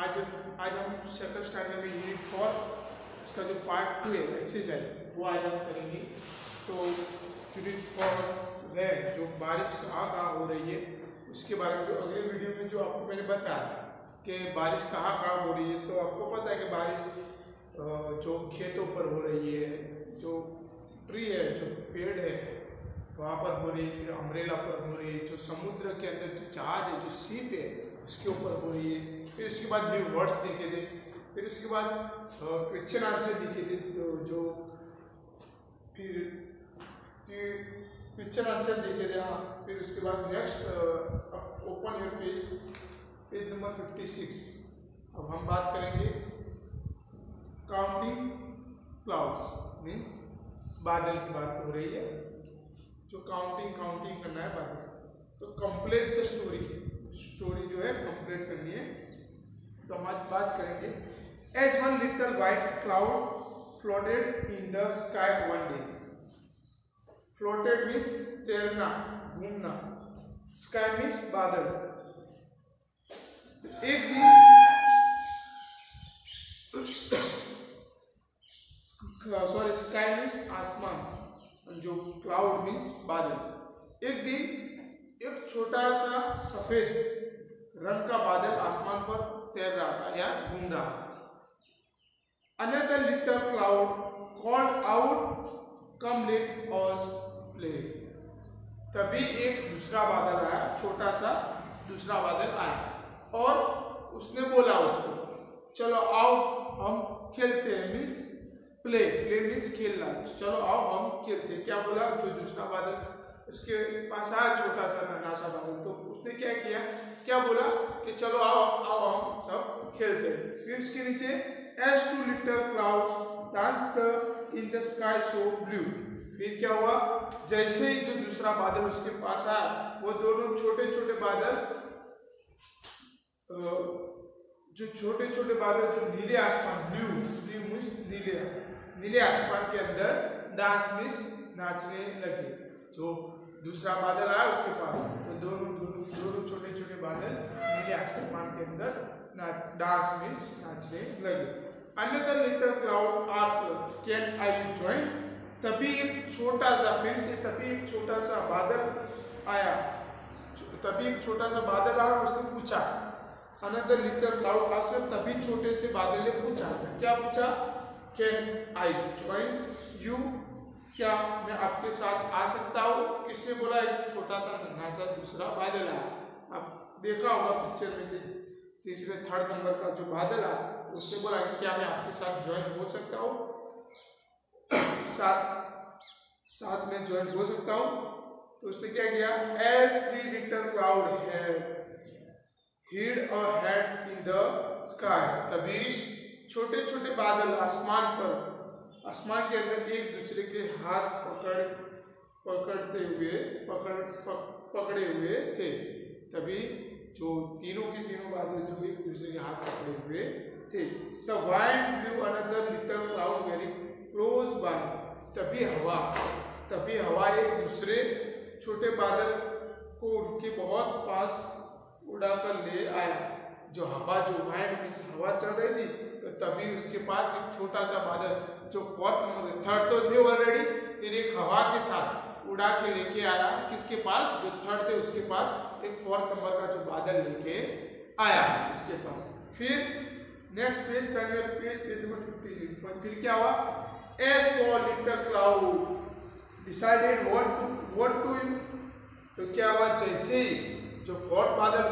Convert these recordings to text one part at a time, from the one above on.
आज हम second standard में यूनिट 4 उसका जो पार्ट 2 है एक्सरसाइज वो आज हम करेंगे। तो यूनिट 4 में जो बारिश कहाँ हो रही है उसके बारे में, जो अगले वीडियो में जो आपको मैंने बताया कि बारिश कहाँ हो रही है, तो आपको पता है कि बारिश जो खेतों पर हो रही है, जो ट्री है, जो पेड़ है वहाँ पर हो रही है, फिर अम्ब्रेला पर हो रही है, जो समुद्र के अंदर जो जहाज है, जो शिप है उसके ऊपर हो रही है। फिर उसके बाद न्यू वर्ड्स दिखे थे, फिर उसके बाद क्वेश्चन आंसर दिखे थे, जो फिर क्वेश्चन आंसर दिखे थे। हाँ, फिर उसके बाद next open your page number 56। अब हम बात करेंगे काउंटिंग क्लाउड्स, मीन्स बादल की बात हो रही है, जो काउंटिंग करना है बादल। तो कंप्लीट द स्टोरी जो है कंप्लीट करनी है। तो हम आज बात करेंगे as one little white cloud floated in the sky one day. Floated means तैरना, घूमना, स्काई मीन्स बादल। एक दिन स्काई मीन्स आसमान, जो क्लाउड मीन्स बादल। एक दिन एक छोटा सा सफेद रंग का बादल आसमान पर तैर रहा था या घूम रहा था। Another little cloud called out come let us play. तभी एक दूसरा बादल आया, छोटा सा दूसरा बादल आया और उसने बोला उसको, चलो आओ हम खेलते हैं। मीन्स प्ले मीन्स खेलना, चलो आओ हम खेलते हैं। क्या बोला जो दूसरा बादल उसके पास आया, छोटा सा नन्हा सा बादल, तो उसने क्या किया, क्या बोला कि चलो आओ हम सब खेलते हैं। फिर उसके नीचे as two little clouds danced in the sky so blue. फिर क्या हुआ, जैसे ही जो दूसरा बादल उसके पास आया, वो दोनों छोटे छोटे बादल, जो नीले आसमान, ब्लू मीन्स नीले आसमान के अंदर डांस मीन्स नाचने लगे। जो दूसरा बादल आया उसके पास, तो दोनों छोटे छोटे बादल नीले आसमान के अंदर डांस मीन्स नाचने लगे। Another little cloud asked can I join. तभी एक छोटा सा बादल आया, उसने पूछा। अनदर लिटिल क्लाउड आस्क्ड, तभी छोटे से बादल ने पूछा, क्या पूछा, कैन आई जॉइन यू, क्या मैं आपके साथ आ सकता हूँ। किसने बोला, एक छोटा सा नन्हा सा दूसरा बादल आया। आप देखा होगा पिक्चर में तीसरे थर्ड नंबर का जो बादल आया, उसने बोला क्या मैं आपके साथ ज्वाइन हो सकता हूँ, साथ में ज्वाइन हो सकता हूँ। तो उसने क्या किया, as three little cloud hid our heads in the sky। तभी छोटे छोटे बादल आसमान के अंदर एक दूसरे के हाथ पकड़े हुए थे। तभी जो तीनों के तीनों बादल जो एक दूसरे के हाथ पकड़े हुए थे। The wind blew another little cloud very close by। तभी हवा एक दूसरे छोटे बादल को उनके बहुत पास उड़ाकर ले आया। जो वाइंड मीन्स हवा चल रही थी, तो तभी उसके पास एक छोटा सा बादल, जो फोर्थ नंबर, थर्ड तो थे ऑलरेडी, फिर एक हवा के साथ उड़ा के लेके आया। किसके पास, जो थर्ड थे उसके पास एक फोर्थ नंबर का जो बादल लेके आया उसके पास। फिर नेक्स्ट पेज, पेज नंबर 56। फिर क्या हुआ, as four little cloud decided what to you. तो क्या हुआ, जैसे ही जो फोर्थ बादल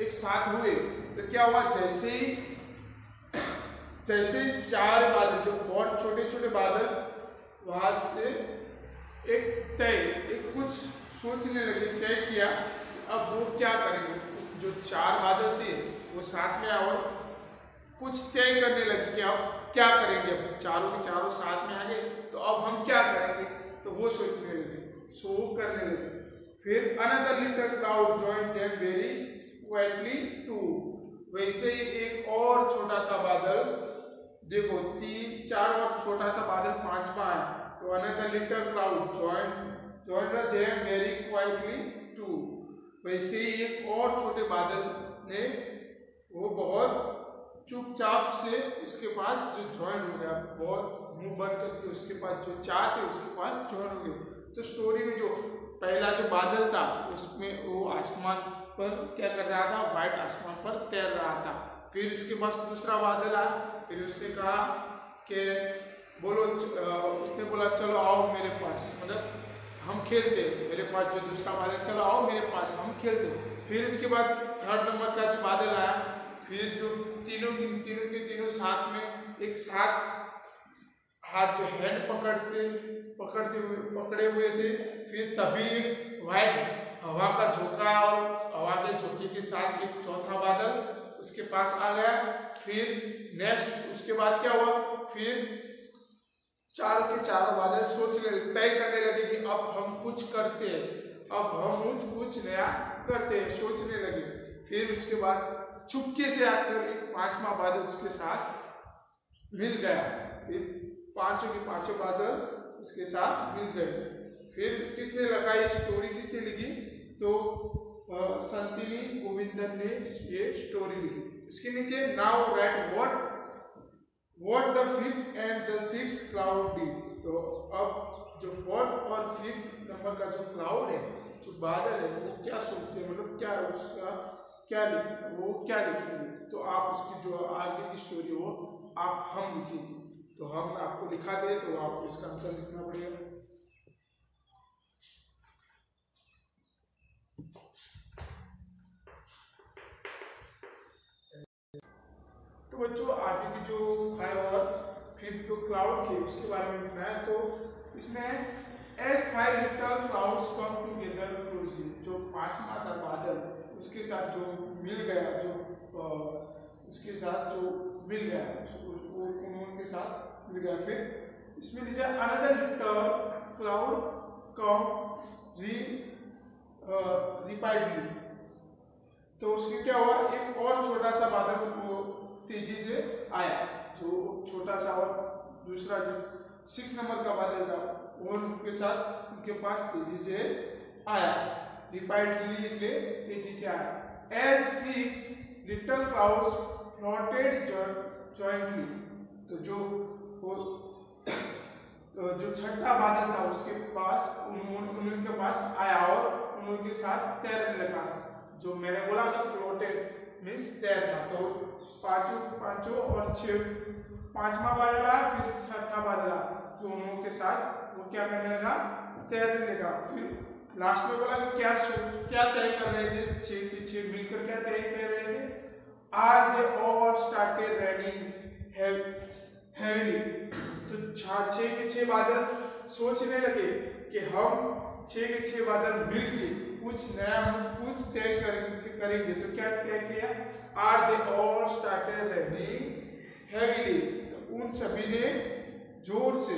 एक साथ हुए, तो क्या हुआ, जैसे चार बादल, जो फोर्थ छोटे छोटे बादल, वहां से एक कुछ सोचने लगे, तय किया अब वो क्या करेंगे। जो चार बादल थे वो साथ में और कुछ तय करने लगे कि अब क्या करेंगे। अब चारों के चारों साथ में आ गए, तो अब हम क्या करेंगे, तो वो सोचने लगे, करने लगे। फिर another little cloud joined them very quietly too. वैसे ही एक और छोटा सा बादल, देखो 3, 4 और छोटा सा बादल पांचवा आया, तो another little cloud joined them very quietly too. वैसे ही एक और छोटे बादल ने वो बहुत चुपचाप से उसके पास जो ज्वाइन हो गया, बहुत मुंह बंद करके उसके पास जो चार थे उसके पास ज्वाइन हो गए। तो स्टोरी में जो पहला जो बादल था उसमें वो आसमान पर क्या कर रहा था, व्हाइट आसमान पर तैर रहा था। फिर उसके पास दूसरा बादल आया, फिर उसने कहा कि बोलो, उसने बोला चलो आओ मेरे पास, मतलब हम खेलते, मेरे पास जो दूसरा बादल, चलो आओ मेरे पास हम खेलते। फिर इसके बाद थर्ड नंबर का जो बादल आया, फिर जो तीनों के तीनों साथ में एक साथ हाथ जो हैंड पकड़े हुए थे। फिर तभी व्हाइट हवा का झोंका और हवा के झोंके के साथ एक चौथा बादल उसके पास आ गया। फिर नेक्स्ट उसके बाद क्या हुआ, फिर चारों के चारों बादल तय करने लगे कि अब हम कुछ करते हैं, अब हम कुछ नया करते हैं, सोचने लगे। फिर उसके बाद चुपके से आकर एक पांचवा बादल उसके साथ मिल गया। फिर पांचों के पांचों बादल उसके साथ मिल गए। फिर किसने लगा ये स्टोरी, किसने लिखी, तो संतिनी गोविंदन ने ये स्टोरी लिखी। उसके नीचे now right what the fifth and the sixth cloud did. तो अब जो फोर्थ और फिफ्थ नंबर का जो क्लाउड है, जो बादल है, वो क्या सोचते हैं, मतलब क्या उसका क्या लिखेंगे। तो आप उसकी जो आगे की स्टोरी हो आप हम लिखेंगे। तो हम आपको लिखा दे तो आपको इसका आंसर लिखना पड़ेगा। तो बच्चों आगे की जो 5 और 5 तो क्लाउड के उसके बारे में लिखना है। तो इसमें as 5 little clouds come together closely, जो पांचवा था बादल उसके साथ जो मिल गया, जो उसके साथ जो मिल गया, उसको उनके साथ मिल गया। फिर इसमें नीचे अनदर लिटिल क्लाउड कम रिपाइडली। तो उसके क्या हुआ, एक और छोटा सा बादल वो तेजी से आया, जो छोटा सा और दूसरा जो 6 नंबर का बादल था वो उनके साथ उनके पास तेजी से आया। रिपाइडली એટલે तेजी से आया। As 6 little clouds floated jointly, तो जो छठा बादल था उसके पास उनके पास आया और उनके साथ तैरने लगा। जो मैंने बोला था फ्लोटेड मीन्स तैरना। तो पांचों और 6 पांचवा बादल आया, फिर छठा बादल आया, तो उनके साथ वो क्या करने लगा, तैरने लगा। फिर लास्ट में बोला कि क्या तय कर रहे थे, 6 के 6 मिलकर क्या तय कर रहे थे, are they all started raining heavily. तो 6 के 6 बादल सोचने लगे कि हम 6 के 6 बादल मिलके कुछ नया कुछ तय करेंगे। तो क्या तय किया, are they all started raining heavily. तो उन सभी ने जोर से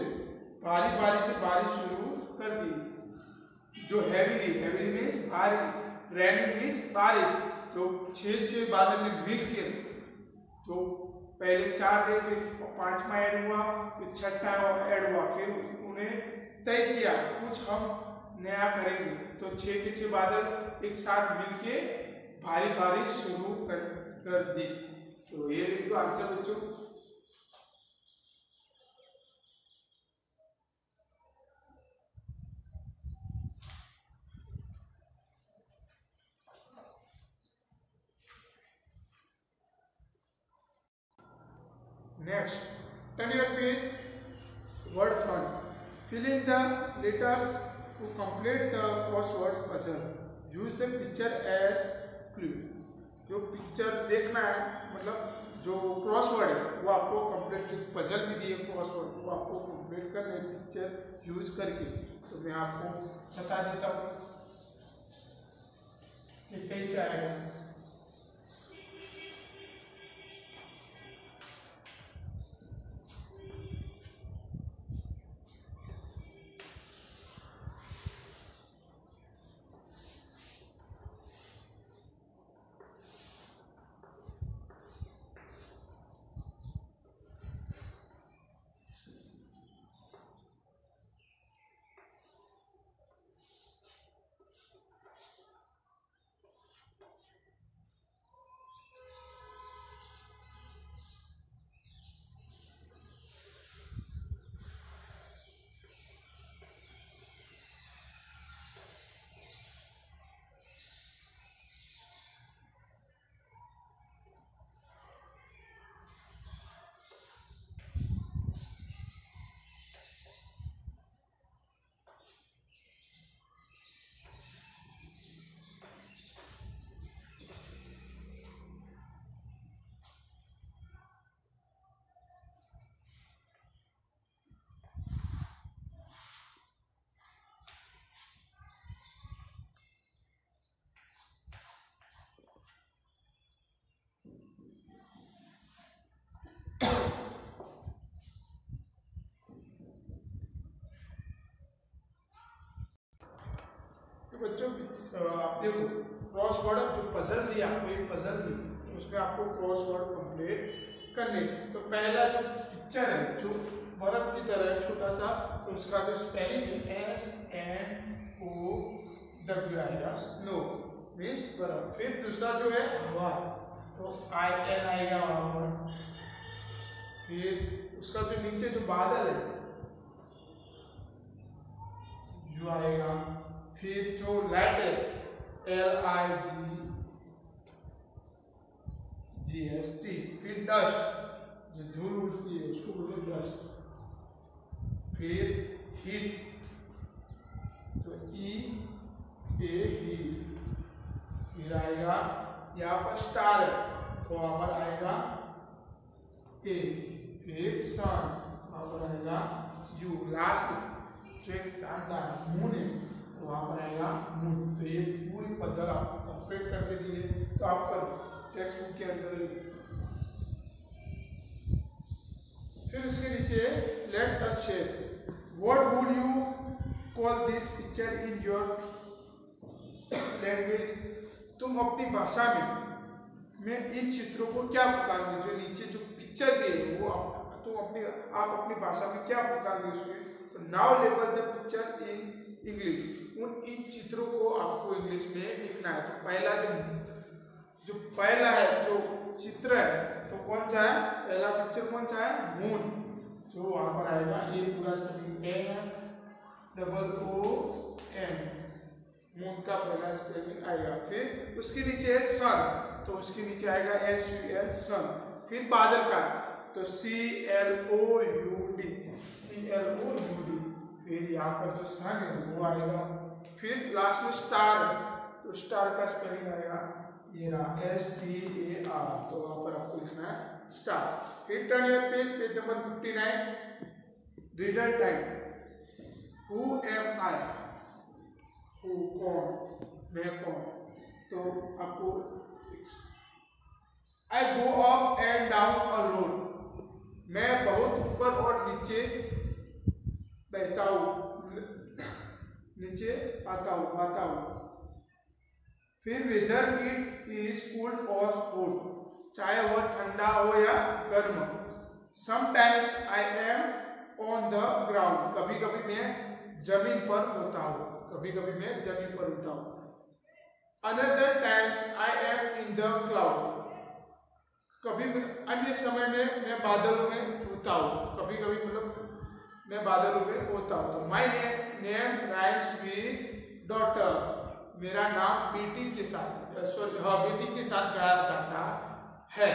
भारी से बारिश शुरू कर दी। जो हेवीली मीन्स भारी, रेनिंग मीन्स बारिश। जो 6 बादल ने मिलकर, जो पहले 4 थे, फिर पांचवा ऐड हुआ, फिर छठा ऐड हुआ, फिर उन्हें तय किया कुछ हम नया करेंगे। तो 6 के 6 बादल एक साथ मिलके भारी बारिश शुरू कर दी। तो ये लिख दो आंसर बच्चों। Next, turn your page, word fun. Fill in the letters to complete the crossword puzzle. Use the picture as clue. जो पिक्चर देखना है, मतलब जो क्रॉसवर्ड है वो आपको कंप्लीट, जो पजल भी दी है क्रॉसवर्ड वो आपको कंप्लीट करने पिक्चर यूज करके। तो मैं आपको बता देता हूँ कि कैसे आएगा। आप देखो क्रॉसवर्ड जो पजल दिया, आपको एक पजल दी, तो उसमें आपको क्रॉसवर्ड कंप्लीट करने। तो पहला जो पिक्चर है जो बर्फ की तरह है छोटा सा, तो उसका जो स्पेलिंग है SNOW आएगा, स्नो मीन्स बर्फ। फिर दूसरा जो है हवा, तो IN आएगा वहां पर। फिर उसका जो नीचे जो बादल है जो आएगा। फिर जो लाइट है LIGHT। फिर डस्ट जो धूल उड़ती है उसको बोलते हैं डस्ट। फिर हीट तो EA। फिर आएगा यहाँ पर स्टार है तो वहां पर आएगा A। फिर सन वहां पर आएगा U। लास्ट जो एक चांद है मून है तो वहां पर आएगा मून। तो ये पूरी पजल आप कंप्लीट करके दिए तो आप कर टेक्स्ट बुक के अंदर। फिर उसके नीचे let us share what would you call this picture in your language. तुम अपनी भाषा में इन चित्रों को क्या पुकारोगे। जो नीचे जो पिक्चर दे वो आप अपनी भाषा में क्या पुकारोगे उसमें। तो now label the picture in English. इन चित्रों को आपको इंग्लिश में लिखना है। तो पहला जो पहला है जो चित्र है तो कौन सा है, पहला पिक्चर कौन सा है, मून। जो वहां पर आएगा ये पूरा स्पेलिंग MOON, मून का पहला स्पेलिंग आएगा। फिर उसके नीचे है सन तो उसके नीचे आएगा SUN सन। फिर बादल का तो CLOUD। फिर यहाँ पर जो सन है वो आएगा। फिर लास्ट में स्टार है तो स्टार का स्पेलिंग आएगा ये रहा STAR। तो वहां पर आपको लिखना है स्टार। फिर turn your page number 59 reader time. Who am I, who कौन, मैं कौन। तो आपको I go up and down a road. मैं बहुत ऊपर और नीचे बहता हूँ, नीचे आता हूँ। फिर वेदर इट इज कोल्ड और हॉट, चाहे वह ठंडा हो या गर्म। Sometimes I am on the ground, कभी कभी मैं जमीन पर होता हूँ, another times I am in the cloud, कभी अन्य समय में मैं बादलों में होता हूँ, कभी मतलब मैं बादलों में होता हूँ। तो my name rhymes with daughter, मेरा नाम बेटी के साथ बेटी के साथ गाया जाता है।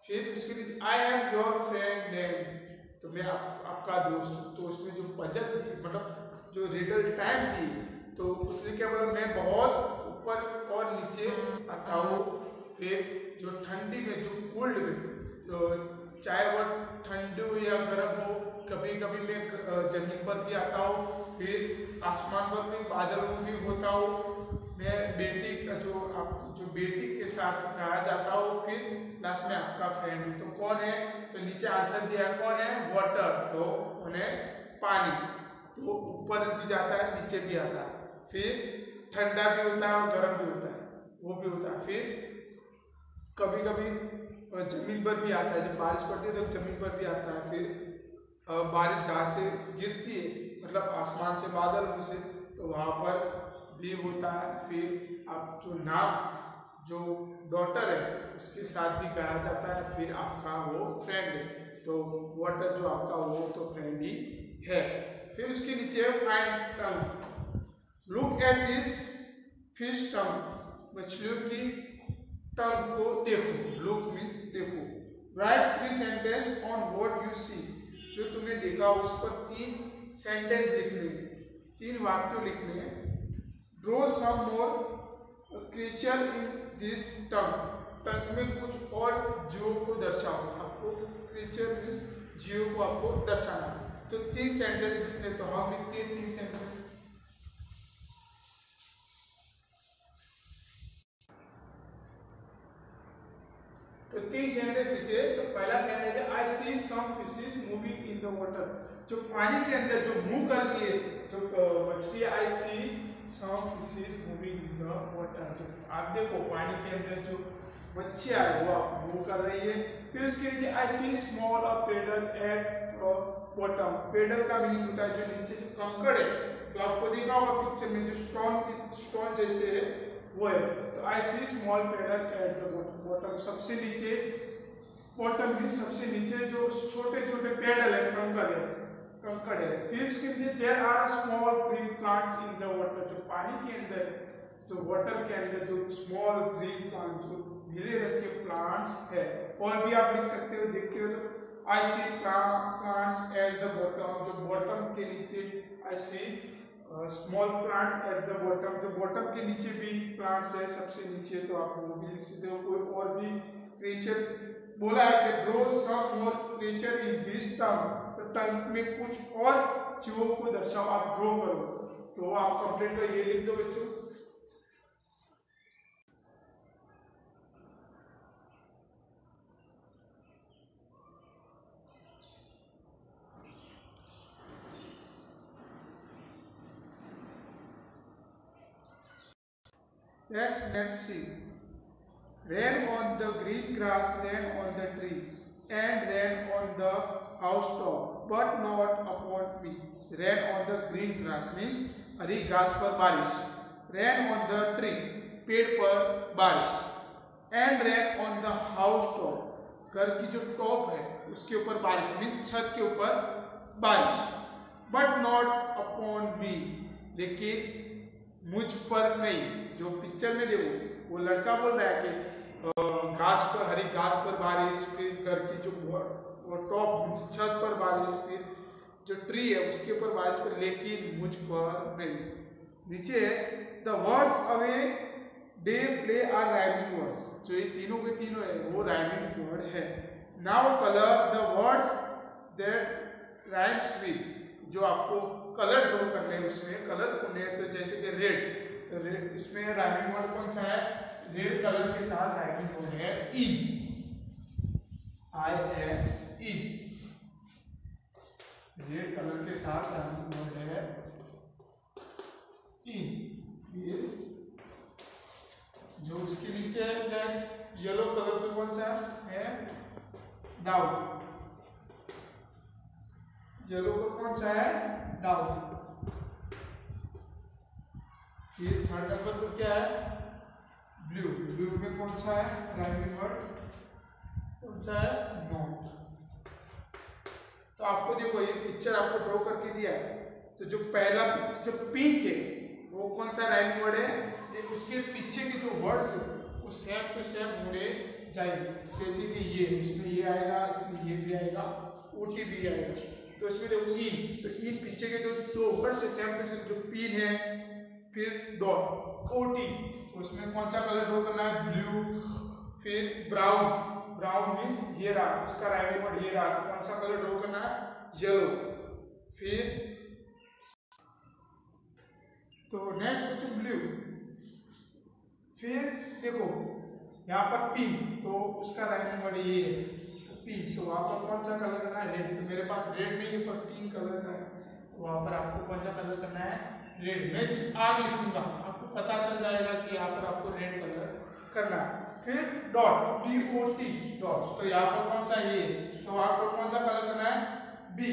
फिर उसके नीचे I am your friend name, तो मैं आपका दोस्त। तो उसमें जो पजल मतलब जो रीडर टाइम थी तो उसने क्या बोला, मैं बहुत ऊपर और नीचे आता हूँ। फिर जो ठंडी में जो कोल्ड में तो चाहे वह ठंड हो या गर्म हो, कभी कभी मैं जमीन पर भी आता हूँ। फिर आसमान पर भी बादलों में भी होता हूँ। मैं बेटी का जो बेटी के साथ कहा जाता हूँ। फिर लास्ट में आपका फ्रेंड हूँ। तो कौन है, तो नीचे आंसर दिया है कौन है, वाटर। तो उन्हें पानी, तो ऊपर भी जाता है नीचे भी आता है। फिर ठंडा भी होता है और गर्म भी होता है, वो भी होता है। फिर कभी कभी जमीन पर भी आता है, जब बारिश पड़ती है तो जमीन पर भी आता है। फिर बारिश जहाँ से गिरती है मतलब आसमान से बादल से, तो वहाँ पर भी होता है। फिर आप जो नाम जो डॉटर है उसके साथ भी कहा जाता है। फिर आपका वो फ्रेंड है, तो वाटर जो आपका वो तो फ्रेंड ही है। फिर उसके नीचे find tank, look at this fish tank, मछलियों की टंग को देखो। लुक मीन्स देखो। Right 3 sentence on what you see, जो तुमने देखा उस पर 3 सेंटेंस लिखने, 3 वाक्य लिखने हैं। Draw some more creature in this tank, tank में कुछ और जीवों को दर्शाओ। आपको क्रिएचर मीन्स जीवों को आपको दर्शाना। तो 3 सेंटेंस लिखने, तो हम लिखते हैं 3 सेंटेंस। तो 3 सेंटेंस लिखे। तो पहला सेंटेंस है I see some fishes moving in the water, जो पानी के अंदर जो मूव कर रही है जो मछली, आई सी some fishes moving in the water। जो आप देखो पानी के अंदर जो मच्छियाँ है वो आप मूव कर रही है। फिर उसके नीचे I see small a pebble at bottom. Pebble का मीनिंग होता है जो नीचे जो कंकड़ है, जो आपको देखा होगा पिक्चर में जो स्टोन जैसे है वो है। तो I see small pebble at the bottom, सबसे नीचे बॉटम भी सबसे नीचे जो छोटे छोटे पेडल है कंकड़ है। फिर उसके नीचे there are small green plants in the water, जो पानी के अंदर जो वाटर के अंदर जो स्मॉल ग्रीन प्लांट जो नीले रंग के प्लांट्स है। और भी आप लिख सकते हो, देखते हो तो I see plants at the bottom, जो बॉटम के नीचे I see small plant at the bottom, जो बॉटम के नीचे भी प्लांट्स है सबसे नीचे, तो आप वो भी लिख सकते हो। कोई और भी क्रिएचर बोला है कि draw some more creature in this term, तो टर्म में कुछ और जीवों को दर्शाओ, आप ड्रॉ करो। तो आप कंप्लीट कर ये लिख दो बच्चों। Let's see. Rain on the green grass, rain on the tree, and rain on the housetop, but not upon me. Rain on the green grass means हरी घास पर बारिश। Rain on the tree, पेड़ पर बारिश। And rain on the housetop, घर की जो top है उसके ऊपर बारिश मीन्स छत के ऊपर बारिश। But not upon me, लेकिन मुझ पर नहीं। जो पिक्चर में देखो वो लड़का बोल रहा है कि घास पर हरी घास पर बारिश, फिर घर की जो वो टॉप छत पर बारिश, फिर जो ट्री है उसके ऊपर बारिश पर, लेकिन मुझ पर नहीं। नीचे है the words away they play are rhyming words, जो ये तीनों के तीनों है वो राइमिंग वर्ड है। Now colour the words that rhymes with, जो आपको कलर ड्रॉ करने हैं उसमें कलर करने हैं। तो जैसे कि रेड, तो रेड इसमें राइमिंग वर्ड कौन सा है? रेड कलर के साथ राइमिंग वर्ड है in, I N in. Red colour के साथ राइमिंग वर्ड है इन। फिर जो उसके नीचे है फ्लैग्स, येलो कलर पे कौन सा है? डाउन। येलो पर कौन सा है? डाउन। फिर थर्ड नंबर पर क्या है? ब्लू। ब्लू में कौन सा है राइमिंग वर्ड? कौन सा है? नॉट। तो आपको देखो ये पिक्चर आपको ड्रॉ करके दिया है, तो जो पहला पिक्चर जो पिंक है वो कौन सा राइमिंग वर्ड है? उसके पीछे के जो वर्ड्स है वो सेम टू सेम होने जाएंगे। जैसे कि ये उसमें ये आएगा, इसमें ये भी आएगा, ओटी भी आएगा। तो इसमें देखो इन, तो इन पीछे के जो दो वर्ड्स है सेम टू सेम, जो पिन है फिर डॉट ओटी, उसमें कौन सा कलर ड्रॉ करना है? ब्लू। फिर ब्राउन, ब्राउन मीन्स ये रहा, इसका राइमिंग वर्ड ये रहा, तो कौन सा कलर ड्रॉ करना है? येलो। फिर तो नेक्स्ट बच्चों ब्लू। फिर देखो यहाँ पर पिंक, तो उसका राइमिंग वर्ड ये है, तो पिंक। तो वहाँ पर कौन सा कलर करना है? रेड। तो मेरे पास रेड नहीं है पर पिंक कलर का है, तो वहाँ पर आपको कौन सा कलर करना है? रेड। मैं सिर्फ आर लिखूंगा, आपको पता चल जाएगा कि यहाँ पर आपको रेड कलर करना है। फिर डॉट, DOT डॉट, तो यहाँ पर कौन सा ये, तो वहाँ पर कौन सा कलर करना है? बी।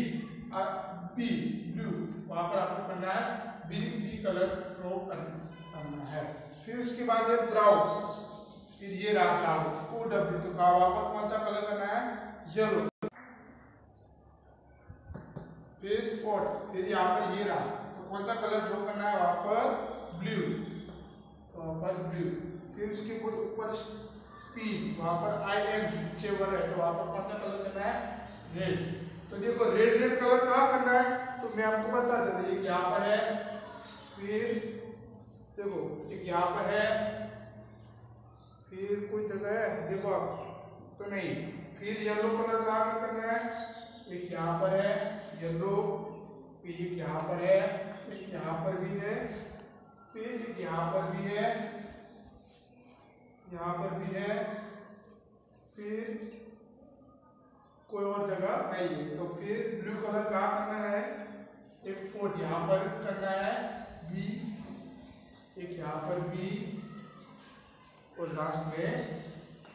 बी ब्लू, वहाँ पर आपको करना है बी कलर ड्रॉ करना है। फिर उसके बाद है ब्राउन, फिर ये रहा ब्राउन, OW, तो वहाँ पर कौन सा कलर करना है? येलो। फिर स्पॉट, फिर यहाँ पर ये रहा, तो कौन सा कलर ड्रॉ करना है? वहाँ पर ब्लू, तो वहाँ पर ब्लू। फिर उसके ऊपर स्पीड, वहाँ पर IN पीछे वर्ड है, तो वहाँ पर कौन सा कलर करना है? रेड। तो देखो रेड कलर कहाँ करना है? तो मैं आपको बता देता हूँ, एक यहाँ पर है, फिर देखो एक यहाँ पर है, फिर कोई जगह है देखो आप, तो नहीं। फिर येलो कलर कहाँ करना है? एक यहाँ पर है येलो, फिर एक यहाँ पर है, एक यहाँ पर भी है, फिर एक यहाँ पर भी है, यहाँ पर भी है, फिर कोई और जगह नहीं है। तो फिर ब्लू कलर कहाँ करना है? एक पोट यहाँ पर करना है, B एक यहाँ पर बी और लास्ट में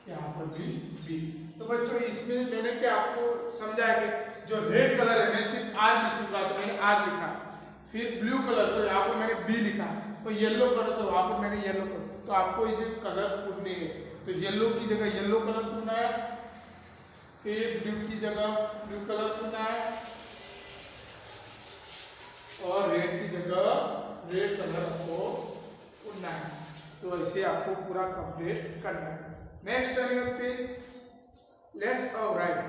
यहाँ पर भी बी। तो बच्चों इसमें मैंने क्या आपको समझाया कि जो रेड कलर है मैं सिर्फ आज लिखूंगा, तो मैंने आज लिखा। फिर ब्लू कलर, तो यहाँ पर मैंने बी लिखा। तो येलो कलर, तो वहाँ पर मैंने येलो कलर। तो आपको ये कलर पूछने है, तो येलो की जगह येलो कलर पूछना है, फिर ब्लू की जगह ब्लू कलर पूछना है, और रेड की जगह रेड कलर को पूछना है। तो ऐसे आपको पूरा कंप्लीट करना है। Next page, let's write,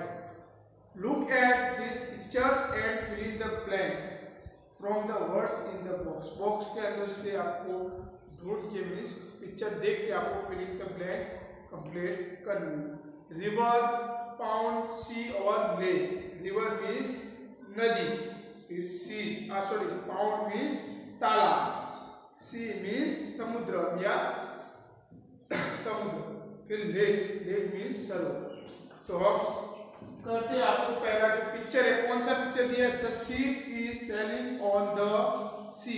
look at this pictures and fill in the blanks from the words in the box. Box के अंदर से आपको ढूंढ के मीन्स पिक्चर देख के आपको fill in the blanks complete करनी है। रिवर, पाउंड, सी और लेक। रिवर मीन्स नदी, फिर सी सॉरी पाउंड मीन्स तालाब, सी मीन्स समुद्र या समुद्र, फिर लेक, लेक मीन्स सरोवर। तो हम करते आपको पहला जो पिक्चर है, कौन सा पिक्चर दिया है? The ship is sailing on the sea.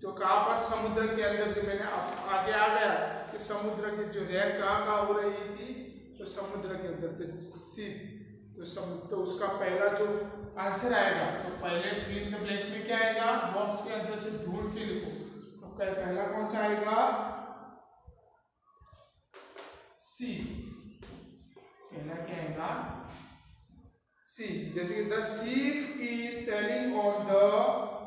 तो कहाँ पर? समुद्र के अंदर। जो मैंने आगे आ गया कि समुद्र के जो रैन कहाँ हो रही थी, तो समुद्र के अंदर थे शिप। तो समुद्र, तो उसका पहला जो आंसर आएगा, तो पहले फिल इन द ब्लैंक में क्या आएगा? बॉक्स के अंदर से ढूंढ के लिखो। तो पहला कौन सा आएगा? सी। पहला क्या आएगा? सी। जैसे कि the ship is sailing on the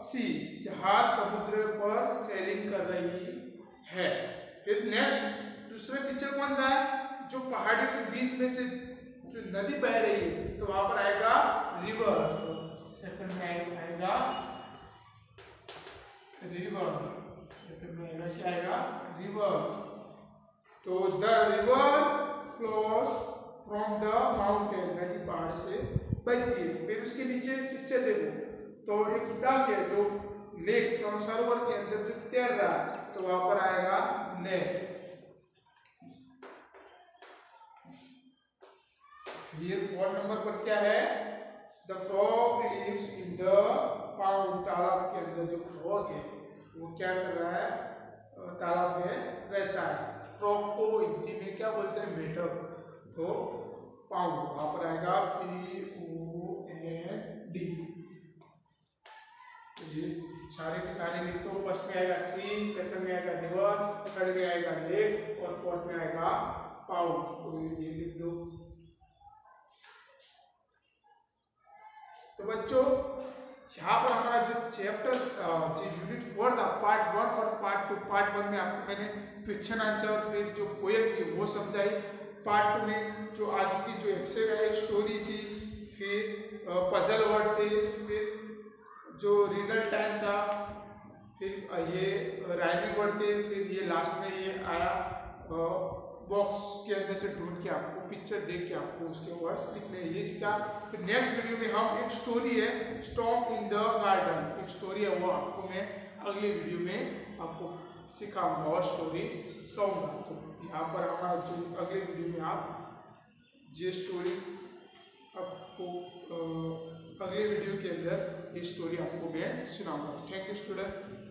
sea, जहाज समुद्र पर सेलिंग कर रही है। फिर नेक्स्ट दूसरा पिक्चर कौन सा है? जो पहाड़ी के बीच में से जो नदी बह रही है, तो वहां पर आएगा रिवर। सेकंड में आएगा रिवर। सेकंड में आएगा क्या आएगा? रिवर। तो the river flows from the mountain, नदी पहाड़ से बहती है। फिर उसके नीचे पिक्चर देखो, तो एक डक है जो लेक सरोवर के अंदर जो तैर रहा है, तो वहां पर आएगा लेक। फिर 4 नंबर पर क्या है? The frog lives in the pond, तालाब के अंदर जो फ्रॉग है वो क्या कर रहा है? तालाब में रहता है। फ्रॉग को हिंदी में क्या बोलते हैं? मेढक। तो पाउंड, वहां पर आएगा POUND। सारे के सारे लिख दो। फर्स्ट में आएगा सी, सेकंड में आएगा रिवर, थर्ड में आएगा लेक, और फोर्थ में आएगा पाउंड। तो ये लिख दो। तो बच्चों यहाँ पर हमारा जो चैप्टर जो यूनिट 4 था, पार्ट 1 और पार्ट 2। पार्ट 1 में आपको मैंने क्वेश्चन आंसर और फिर जो पोएम थी वो समझाई। पार्ट 2 में जो आगे की जो एक स्टोरी थी, फिर पजल वर्ड थे, फिर जो रीडर टाइम था, फिर ये राइमिंग वर्ड थे, फिर ये लास्ट में ये आया बॉक्स के अंदर से ढूंढ के आपको पिक्चर देख के आपको उसके वर्ड्स लिखने हैं। ये सीखा। फिर नेक्स्ट वीडियो में हम एक स्टोरी है स्टॉर्म इन द गार्डन, एक स्टोरी है, वो आपको मैं अगले वीडियो में आपको सिखाऊंगा और स्टोरी कहूँगा। तो यहाँ पर हमारा जो अगले वीडियो में आप ये स्टोरी आपको अगले वीडियो के अंदर ये स्टोरी आपको मैं सुनाऊंगा। Thank you student.